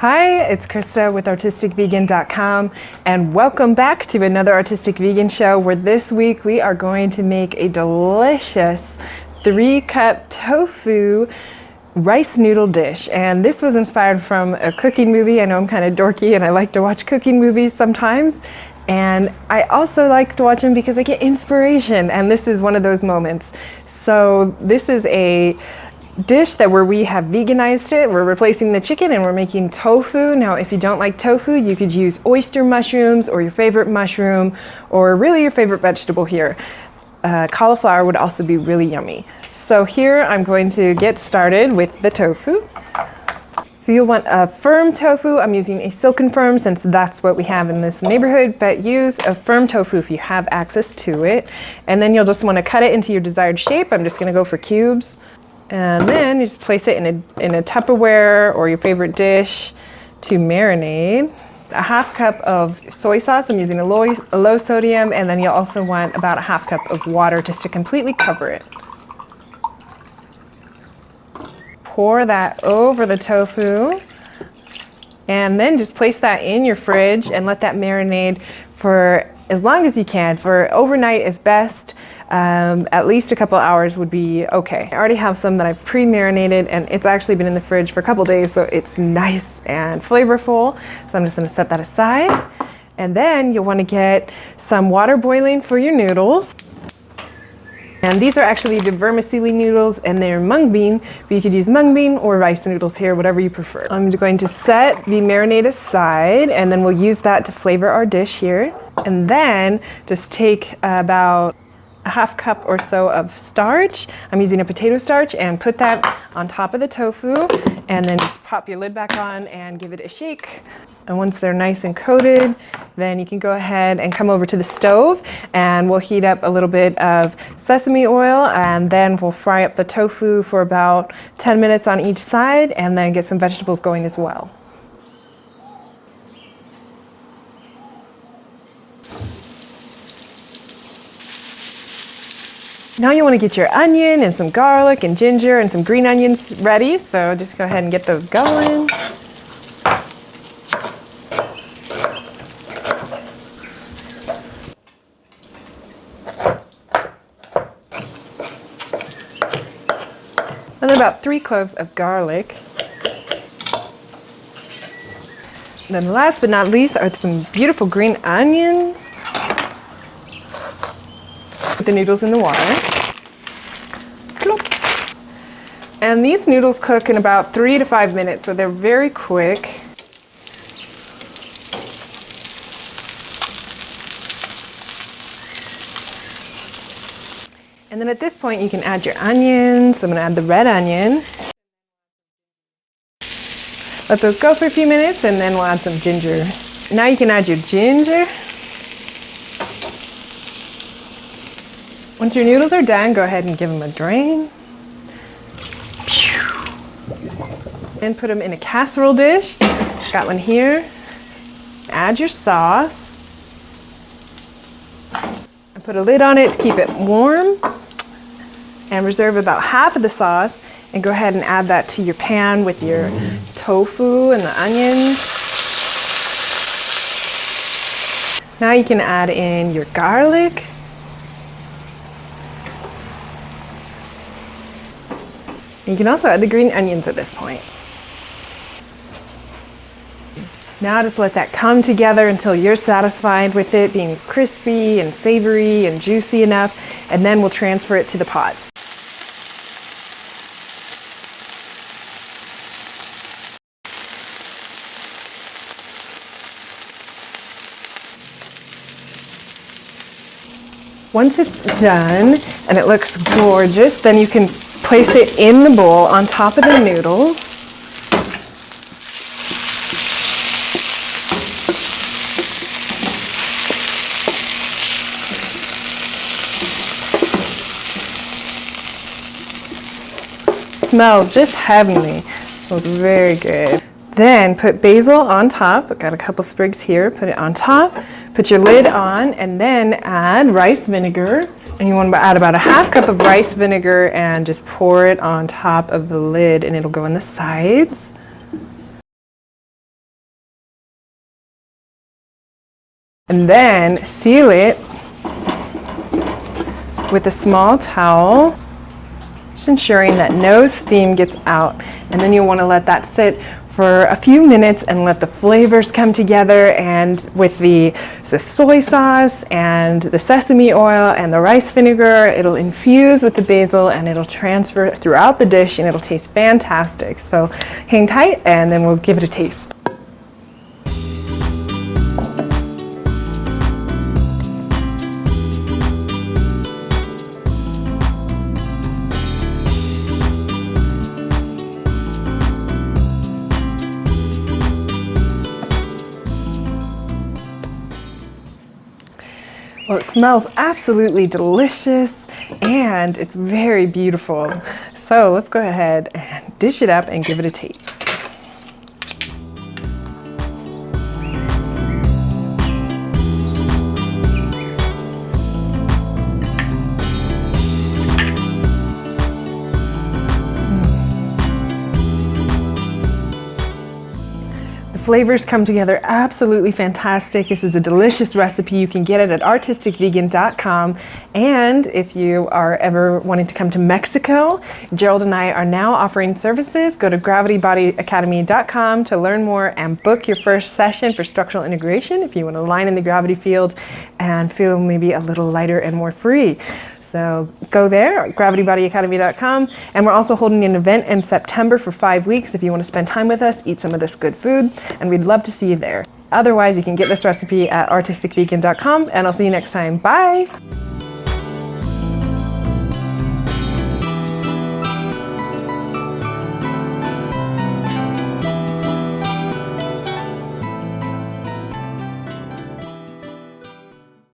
Hi, it's Christa with artisticvegan.com and welcome back to another Artistic Vegan show where this week we are going to make a delicious 3-cup tofu rice noodle dish. And this was inspired from a cooking movie. I know I'm kind of dorky and I like to watch cooking movies sometimes. And I also like to watch them because I get inspiration, and this is one of those moments. So this is a dish where we have veganized it. We're replacing the chicken and we're making tofu. Now, if you don't like tofu, you could use oyster mushrooms or your favorite mushroom or really your favorite vegetable here. Cauliflower would also be really yummy. So here I'm going to get started with the tofu. So you'll want a firm tofu. I'm using a silken firm since that's what we have in this neighborhood, but use a firm tofu if you have access to it. And then you'll just want to cut it into your desired shape. I'm just going to go for cubes. And then you just place it in a Tupperware or your favorite dish to marinate. A half cup of soy sauce. I'm using a low sodium, and then you'll also want about a half cup of water just to completely cover it. Pour that over the tofu, and then just place that in your fridge and let that marinate for as long as you can. For overnight is best. At least a couple hours would be okay. I already have some that I've pre-marinated, and it's actually been in the fridge for a couple days, so it's nice and flavorful. So I'm just going to set that aside. And then you'll want to get some water boiling for your noodles. And these are actually the vermicelli noodles, and they're mung bean, but you could use mung bean or rice noodles here, whatever you prefer. I'm going to set the marinade aside, and then we'll use that to flavor our dish here. And then just take about a half cup or so of starch. I'm using a potato starch, and put that on top of the tofu, and then just pop your lid back on and give it a shake. And once they're nice and coated, then you can go ahead and come over to the stove, and we'll heat up a little bit of sesame oil, and then we'll fry up the tofu for about 10 minutes on each side, and then get some vegetables going as well. Now you want to get your onion and some garlic and ginger and some green onions ready, so just go ahead and get those going. And then about 3 cloves of garlic. And then last but not least are some beautiful green onions. Put the noodles in the water. And these noodles cook in about 3 to 5 minutes, so they're very quick. And then at this point you can add your onions. I'm going to add the red onion. Let those go for a few minutes, and then we'll add some ginger. Now you can add your ginger. Once your noodles are done, go ahead and give them a drain. And put them in a casserole dish. Got one here. Add your sauce. And put a lid on it to keep it warm. And reserve about half of the sauce, and go ahead and add that to your pan with your tofu and the onions. Now you can add in your garlic. You can also add the green onions at this point. Now just let that come together until you're satisfied with it being crispy and savory and juicy enough, and then we'll transfer it to the pot. Once it's done and it looks gorgeous, then you can place it in the bowl on top of the noodles. Smells just heavenly. Smells very good. Then put basil on top. I've got a couple sprigs here. Put it on top. Put your lid on, and then add rice vinegar. And you want to add about a half cup of rice vinegar and just pour it on top of the lid, and it'll go on the sides. And then seal it with a small towel, just ensuring that no steam gets out. And then you'll want to let that sit for a few minutes and let the flavors come together, and with the soy sauce and the sesame oil and the rice vinegar, it'll infuse with the basil and it'll transfer throughout the dish and it'll taste fantastic. So hang tight and then we'll give it a taste. Well, it smells absolutely delicious and it's very beautiful. So let's go ahead and dish it up and give it a taste. Flavors come together absolutely fantastic. This is a delicious recipe. You can get it at artisticvegan.com. And if you are ever wanting to come to Mexico, Gerald and I are now offering services. Go to gravitybodyacademy.com to learn more and book your first session for structural integration if you want to line in the gravity field and feel maybe a little lighter and more free. So go there, gravitybodyacademy.com. And we're also holding an event in September for 5 weeks if you want to spend time with us, eat some of this good food, and we'd love to see you there. Otherwise, you can get this recipe at artisticvegan.com, and I'll see you next time. Bye!